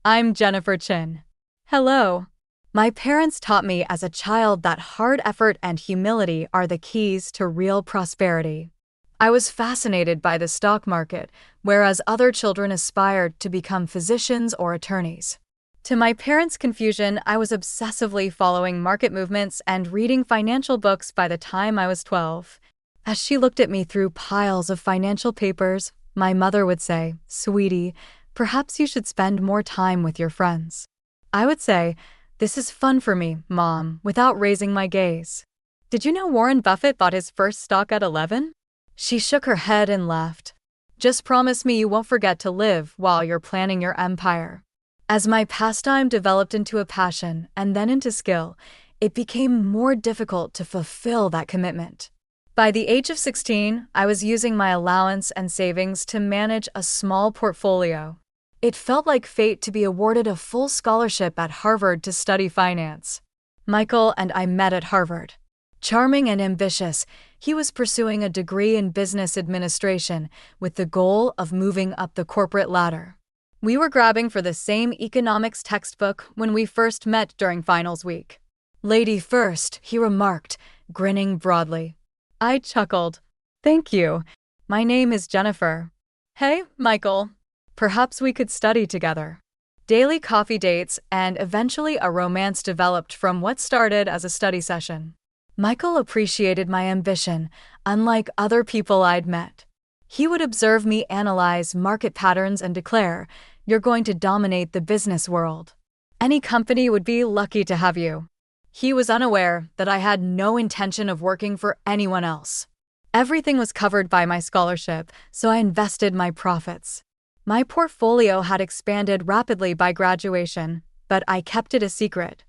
I'm Jennifer Chin. Hello. My parents taught me as a child that hard effort and humility are the keys to real prosperity. I was fascinated by the stock market, whereas other children aspired to become physicians or attorneys. To my parents' confusion, I was obsessively following market movements and reading financial books by the time I was 12. As she looked at me through piles of financial papers, my mother would say, "Sweetie, perhaps you should spend more time with your friends." I would say, "This is fun for me, Mom," without raising my gaze. Did you know Warren Buffett bought his first stock at 11? She shook her head and laughed. Just promise me you won't forget to live while you're planning your empire. As my pastime developed into a passion and then into skill, it became more difficult to fulfill that commitment. By the age of 16, I was using my allowance and savings to manage a small portfolio. It felt like fate to be awarded a full scholarship at Harvard to study finance. Michael and I met at Harvard. Charming and ambitious, he was pursuing a degree in business administration with the goal of moving up the corporate ladder. We were grabbing for the same economics textbook when we first met during finals week. "Lady first," he remarked, grinning broadly. I chuckled. "Thank you. My name is Jennifer." "Hey, Michael. Perhaps we could study together." Daily coffee dates and eventually a romance developed from what started as a study session. Michael appreciated my ambition, unlike other people I'd met. He would observe me analyze market patterns and declare, "You're going to dominate the business world. Any company would be lucky to have you." He was unaware that I had no intention of working for anyone else. Everything was covered by my scholarship, so I invested my profits. My portfolio had expanded rapidly by graduation, but I kept it a secret.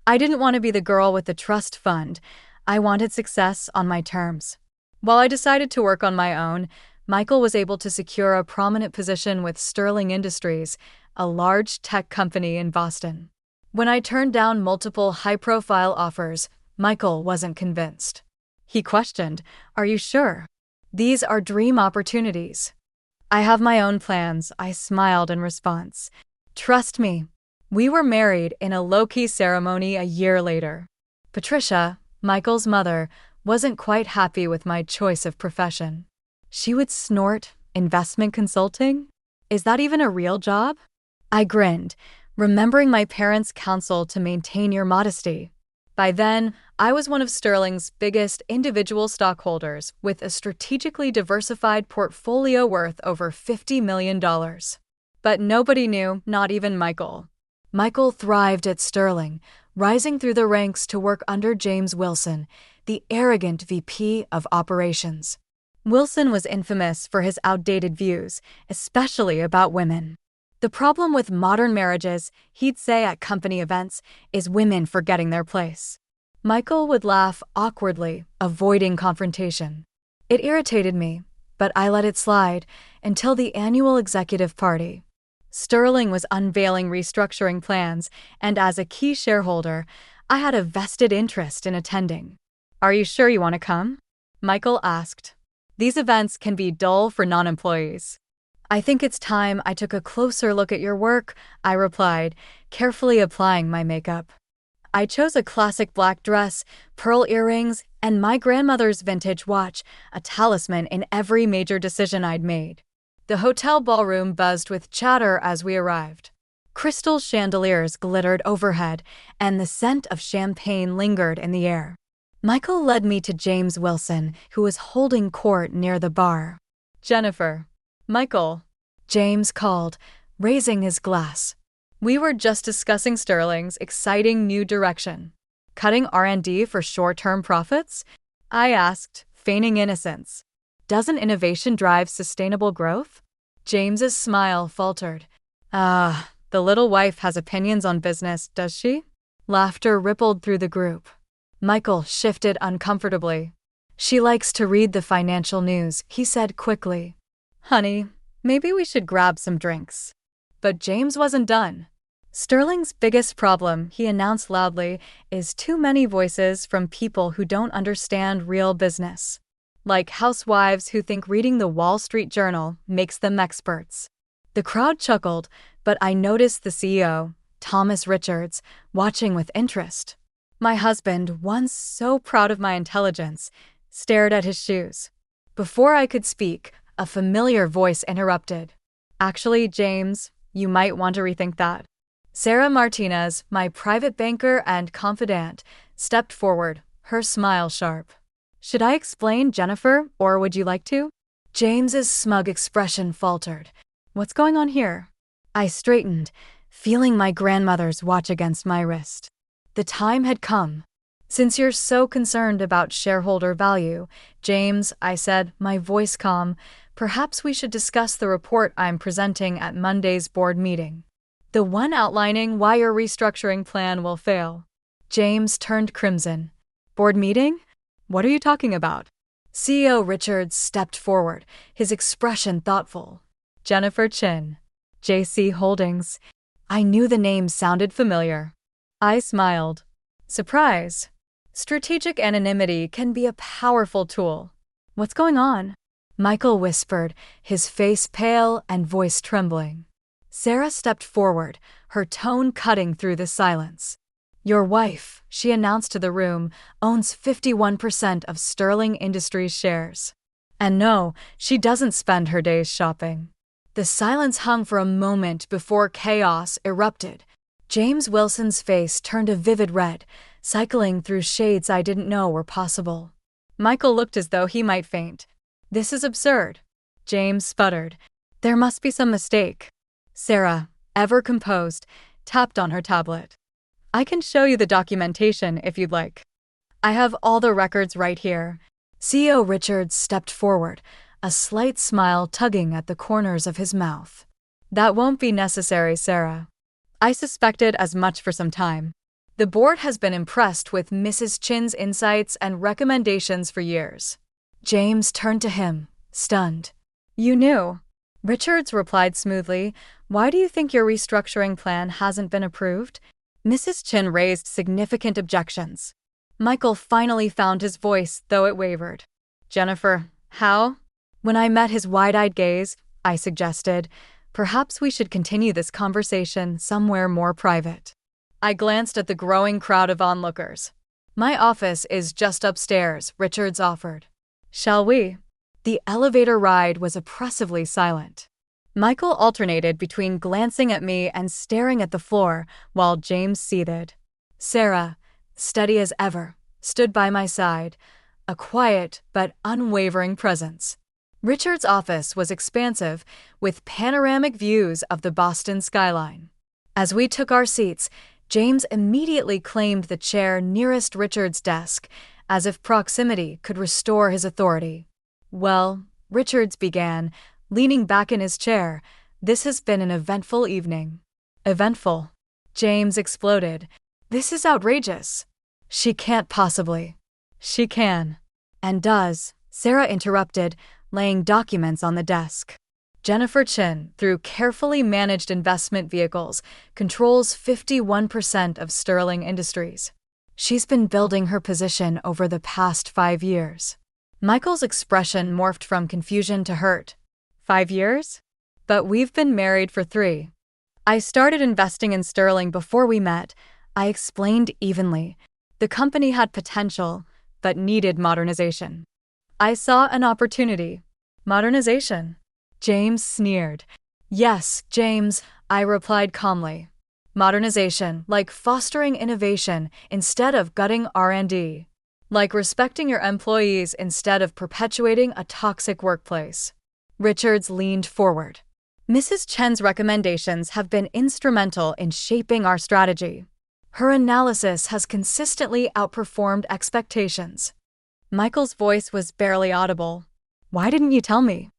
I didn't want to be the girl with the trust fund. I wanted success on my terms. While I decided to work on my own, Michael was able to secure a prominent position with Sterling Industries, a large tech company in Boston. When I turned down multiple high-profile offers, Michael wasn't convinced. He questioned, "Are you sure? These are dream opportunities." "I have my own plans," I smiled in response. "Trust me." We were married in a low-key ceremony a year later. Patricia, Michael's mother, wasn't quite happy with my choice of profession. She would snort, "Investment consulting? Is that even a real job?" I grinned, remembering my parents' counsel to maintain your modesty. By then, I was one of Sterling's biggest individual stockholders with a strategically diversified portfolio worth over $50 million. But nobody knew, not even Michael. Michael thrived at Sterling, rising through the ranks to work under James Wilson, the arrogant VP of operations. Wilson was infamous for his outdated views, especially about women. "The problem with modern marriages," he'd say at company events, "is women forgetting their place." Michael would laugh awkwardly, avoiding confrontation. It irritated me, but I let it slide until the annual executive party. Sterling was unveiling restructuring plans, and as a key shareholder, I had a vested interest in attending. "Are you sure you want to come?" Michael asked. "These events can be dull for non-employees." "I think it's time I took a closer look at your work," I replied, carefully applying my makeup. I chose a classic black dress, pearl earrings, and my grandmother's vintage watch, a talisman in every major decision I'd made. The hotel ballroom buzzed with chatter as we arrived. Crystal chandeliers glittered overhead, and the scent of champagne lingered in the air. Michael led me to James Wilson, who was holding court near the bar. "Jennifer." "Michael," James called, raising his glass. We were just discussing Sterling's exciting new direction. "Cutting R&D for short-term profits?" I asked, feigning innocence. "Doesn't innovation drive sustainable growth?" James's smile faltered. "Ah, the little wife has opinions on business, does she?" Laughter rippled through the group. Michael shifted uncomfortably. "She likes to read the financial news," he said quickly. "Honey, maybe we should grab some drinks." But James wasn't done. "Sterling's biggest problem," he announced loudly, "is too many voices from people who don't understand real business. Like housewives who think reading the Wall Street Journal makes them experts." The crowd chuckled, but I noticed the CEO, Thomas Richards, watching with interest. My husband, once so proud of my intelligence, stared at his shoes. Before I could speak, a familiar voice interrupted. Actually, James, you might want to rethink that. Sarah Martinez, my private banker and confidant, stepped forward, her smile sharp. Should I explain, Jennifer, or would you like to? James's smug expression faltered. What's going on here? I straightened, feeling my grandmother's watch against my wrist. The time had come. Since you're so concerned about shareholder value, James, I said, my voice calm, perhaps we should discuss the report I'm presenting at Monday's board meeting. The one outlining why your restructuring plan will fail. James turned crimson. Board meeting? What are you talking about? CEO Richards stepped forward, his expression thoughtful. Jennifer Chin, JC Holdings. I knew the name sounded familiar. I smiled. Surprise. Strategic anonymity can be a powerful tool. What's going on? Michael whispered, his face pale and voice trembling. Sarah stepped forward, her tone cutting through the silence. Your wife, she announced to the room, owns 51% of Sterling Industries shares. And no, she doesn't spend her days shopping. The silence hung for a moment before chaos erupted. James Wilson's face turned a vivid red, cycling through shades I didn't know were possible. Michael looked as though he might faint. This is absurd. James sputtered. There must be some mistake. Sarah, ever composed, tapped on her tablet. I can show you the documentation if you'd like. I have all the records right here. CEO Richards stepped forward, a slight smile tugging at the corners of his mouth. That won't be necessary, Sarah. I suspected as much for some time. The board has been impressed with Mrs. Chin's insights and recommendations for years. James turned to him, stunned. You knew. Richards replied smoothly, Why do you think your restructuring plan hasn't been approved? Mrs. Chin raised significant objections. Michael finally found his voice, though it wavered. Jennifer, how? When I met his wide-eyed gaze, I suggested, perhaps we should continue this conversation somewhere more private. I glanced at the growing crowd of onlookers. My office is just upstairs, Richards offered. Shall we? The elevator ride was oppressively silent. Michael alternated between glancing at me and staring at the floor, while James seethed. Sarah, steady as ever, stood by my side, a quiet but unwavering presence. Richard's office was expansive, with panoramic views of the Boston skyline. As we took our seats, James immediately claimed the chair nearest Richard's desk, as if proximity could restore his authority. Well, Richards began, leaning back in his chair, this has been an eventful evening. Eventful? James exploded. This is outrageous. She can't possibly. She can. And does, Sarah interrupted, laying documents on the desk. Jennifer Chin, through carefully managed investment vehicles, controls 51% of Sterling Industries. She's been building her position over the past 5 years. Michael's expression morphed from confusion to hurt. 5 years? But we've been married for 3. I started investing in Sterling before we met, I explained evenly. The company had potential, but needed modernization. I saw an opportunity. Modernization. James sneered. Yes, James, I replied calmly. Modernization, like fostering innovation instead of gutting R&D. Like respecting your employees instead of perpetuating a toxic workplace. Richards leaned forward. Mrs. Chen's recommendations have been instrumental in shaping our strategy. Her analysis has consistently outperformed expectations. Michael's voice was barely audible. Why didn't you tell me?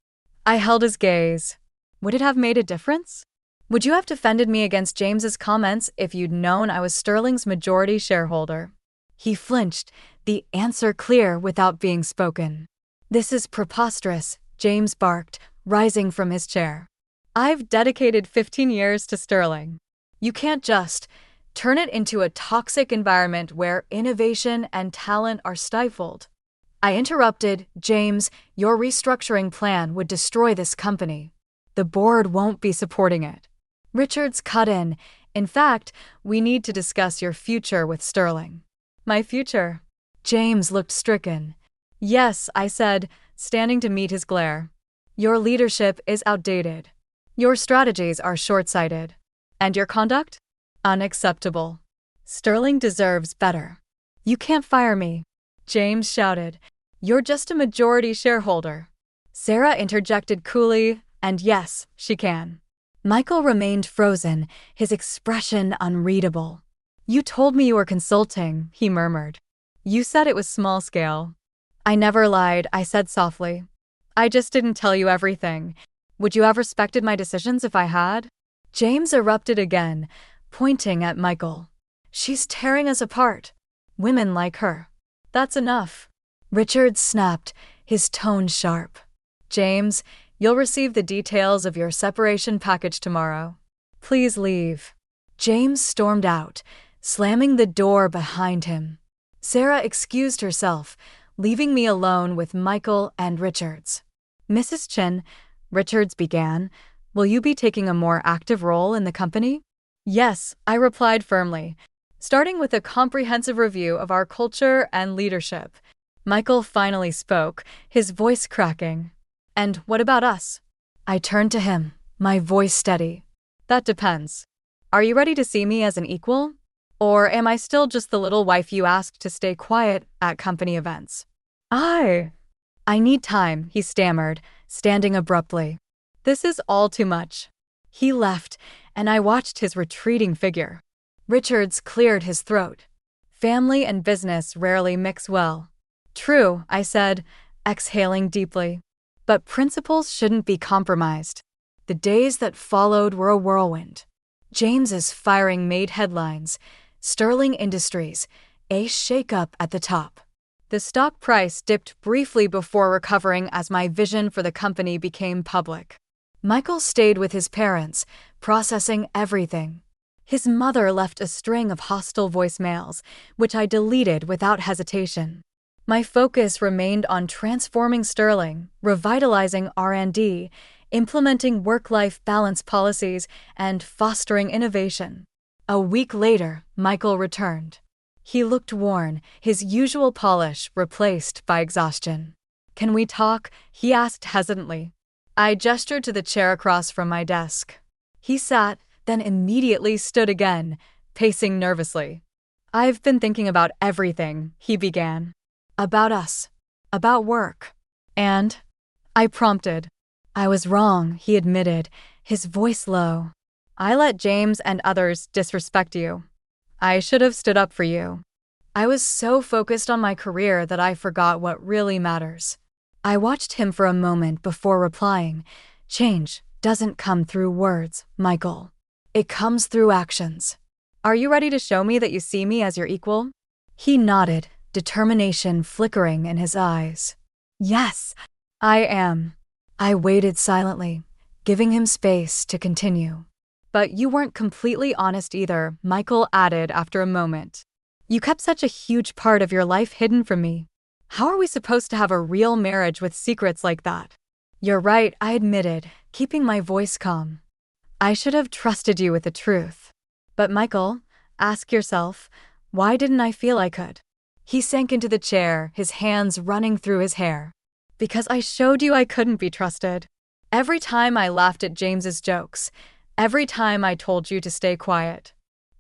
I held his gaze. Would it have made a difference? Would you have defended me against James's comments if you'd known I was Sterling's majority shareholder? He flinched, the answer clear without being spoken. This is preposterous, James barked, rising from his chair. I've dedicated 15 years to Sterling. You can't just turn it into a toxic environment where innovation and talent are stifled. I interrupted, James, your restructuring plan would destroy this company. The board won't be supporting it. Richards cut in. In fact, we need to discuss your future with Sterling. My future? James looked stricken. Yes, I said, standing to meet his glare. Your leadership is outdated. Your strategies are short-sighted. And your conduct? Unacceptable. Sterling deserves better. You can't fire me. James shouted. You're just a majority shareholder. Sarah interjected coolly, and yes, she can. Michael remained frozen, his expression unreadable. You told me you were consulting, he murmured. You said it was small scale. I never lied, I said softly. I just didn't tell you everything. Would you have respected my decisions if I had? James erupted again, pointing at Michael. She's tearing us apart. Women like her. That's enough. Richard snapped, his tone sharp. James, you'll receive the details of your separation package tomorrow. Please leave. James stormed out, slamming the door behind him. Sarah excused herself, leaving me alone with Michael and Richards. Mrs. Chin, Richards began, will you be taking a more active role in the company? Yes, I replied firmly, starting with a comprehensive review of our culture and leadership. Michael finally spoke, his voice cracking. And what about us? I turned to him, my voice steady. That depends. Are you ready to see me as an equal? Or am I still just the little wife you asked to stay quiet at company events? I need time, he stammered, standing abruptly. This is all too much. He left, and I watched his retreating figure. Richards cleared his throat. Family and business rarely mix well. True, I said, exhaling deeply. But principles shouldn't be compromised. The days that followed were a whirlwind. James's firing made headlines. Sterling Industries, a shakeup at the top. The stock price dipped briefly before recovering as my vision for the company became public. Michael stayed with his parents, processing everything. His mother left a string of hostile voicemails, which I deleted without hesitation. My focus remained on transforming Sterling, revitalizing R&D, implementing work-life balance policies, and fostering innovation. A week later, Michael returned. He looked worn, his usual polish replaced by exhaustion. Can we talk? He asked hesitantly. I gestured to the chair across from my desk. He sat, then immediately stood again, pacing nervously. I've been thinking about everything, he began. About us. About work. And? I prompted. I was wrong, he admitted, his voice low. I let James and others disrespect you. I should have stood up for you. I was so focused on my career that I forgot what really matters. I watched him for a moment before replying. Change doesn't come through words, Michael. It comes through actions. Are you ready to show me that you see me as your equal? He nodded, determination flickering in his eyes. Yes, I am. I waited silently, giving him space to continue. But you weren't completely honest either, Michael added after a moment. You kept such a huge part of your life hidden from me. How are we supposed to have a real marriage with secrets like that? You're right, I admitted, keeping my voice calm. I should have trusted you with the truth. But Michael, ask yourself, why didn't I feel I could? He sank into the chair, his hands running through his hair. Because I showed you I couldn't be trusted. Every time I laughed at James's jokes, every time I told you to stay quiet.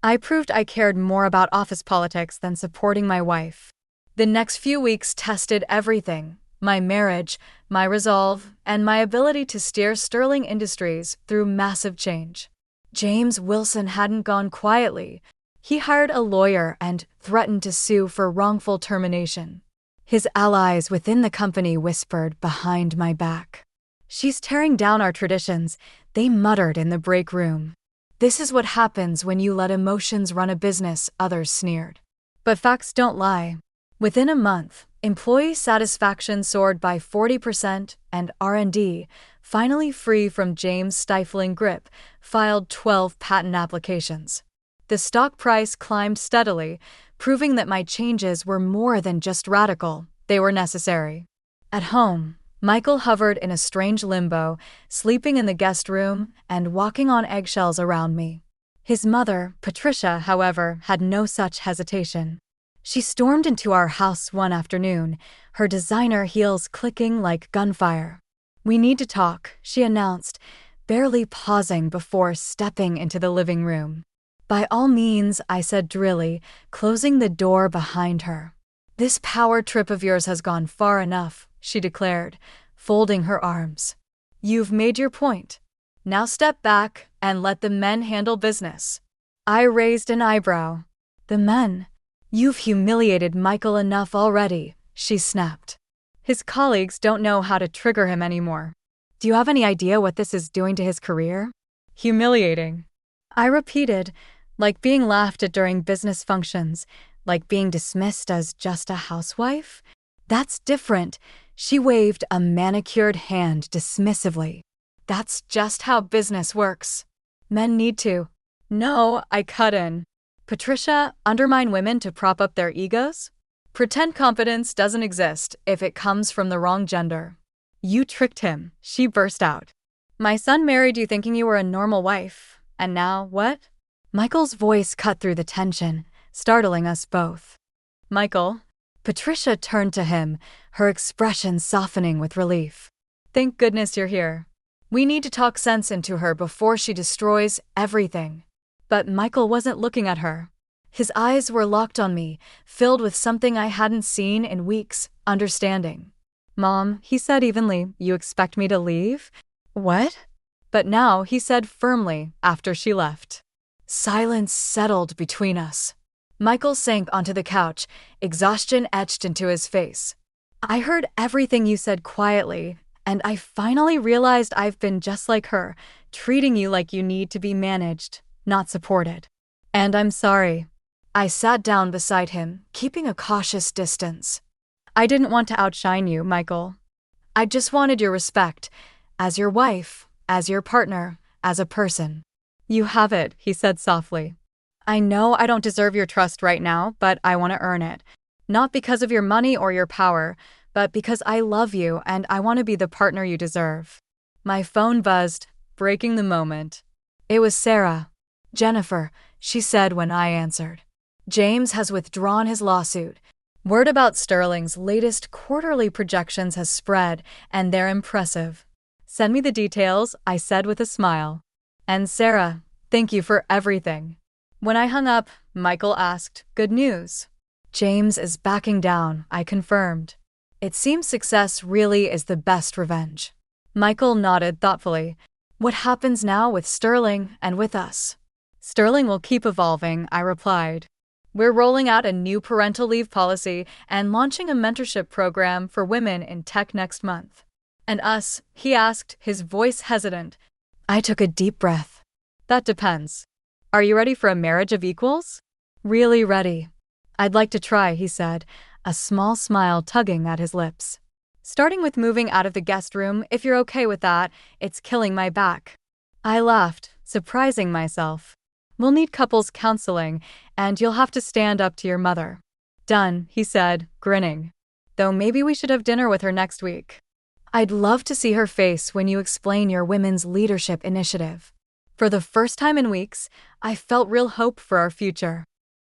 I proved I cared more about office politics than supporting my wife. The next few weeks tested everything, my marriage, my resolve, and my ability to steer Sterling Industries through massive change. James Wilson hadn't gone quietly. He hired a lawyer and threatened to sue for wrongful termination. His allies within the company whispered behind my back. She's tearing down our traditions, they muttered in the break room. This is what happens when you let emotions run a business, others sneered. But facts don't lie. Within a month, employee satisfaction soared by 40% and R&D, finally free from James' stifling grip, filed 12 patent applications. The stock price climbed steadily, proving that my changes were more than just radical, they were necessary. At home, Michael hovered in a strange limbo, sleeping in the guest room and walking on eggshells around me. His mother, Patricia, however, had no such hesitation. She stormed into our house one afternoon, her designer heels clicking like gunfire. "We need to talk," she announced, barely pausing before stepping into the living room. "By all means," I said drily, closing the door behind her. "This power trip of yours has gone far enough," she declared, folding her arms. "You've made your point. Now step back and let the men handle business." I raised an eyebrow. "The men? You've humiliated Michael enough already," she snapped. "His colleagues don't know how to trigger him anymore. Do you have any idea what this is doing to his career?" "Humiliating," I repeated, like being laughed at during business functions, like being dismissed as just a housewife? "That's different," she waved a manicured hand dismissively. "That's just how business works. Men need to." "No," I cut in. "Patricia, undermine women to prop up their egos? Pretend competence doesn't exist if it comes from the wrong gender." "You tricked him," she burst out. "My son married you thinking you were a normal wife. And now, what?" Michael's voice cut through the tension, startling us both. "Michael." Patricia turned to him, her expression softening with relief. "Thank goodness you're here. We need to talk sense into her before she destroys everything." But Michael wasn't looking at her. His eyes were locked on me, filled with something I hadn't seen in weeks, understanding. "Mom," he said evenly, "you expect me to leave?" "What?" But now he said firmly after she left. Silence settled between us. Michael sank onto the couch, exhaustion etched into his face. "I heard everything you said quietly, and I finally realized I've been just like her, treating you like you need to be managed, not supported. And I'm sorry." I sat down beside him, keeping a cautious distance. "I didn't want to outshine you, Michael. I just wanted your respect, as your wife, as your partner, as a person." "You have it," he said softly. "I know I don't deserve your trust right now, but I want to earn it. Not because of your money or your power, but because I love you and I want to be the partner you deserve." My phone buzzed, breaking the moment. It was Sarah. "Jennifer," she said when I answered. "James has withdrawn his lawsuit. Word about Sterling's latest quarterly projections has spread, and they're impressive." "Send me the details," I said with a smile. "And Sarah, thank you for everything." When I hung up, Michael asked, "Good news?" "James is backing down," I confirmed. "It seems success really is the best revenge." Michael nodded thoughtfully. "What happens now with Sterling and with us?" "Sterling will keep evolving," I replied. "We're rolling out a new parental leave policy and launching a mentorship program for women in tech next month." "And us?" he asked, his voice hesitant. I took a deep breath. "That depends. Are you ready for a marriage of equals?" "Really ready." "I'd like to try," he said, a small smile tugging at his lips. "Starting with moving out of the guest room, if you're okay with that. It's killing my back." I laughed, surprising myself. "We'll need couples counseling, and you'll have to stand up to your mother." "Done," he said, grinning. "Though maybe we should have dinner with her next week." "I'd love to see her face when you explain your women's leadership initiative." For the first time in weeks, I felt real hope for our future.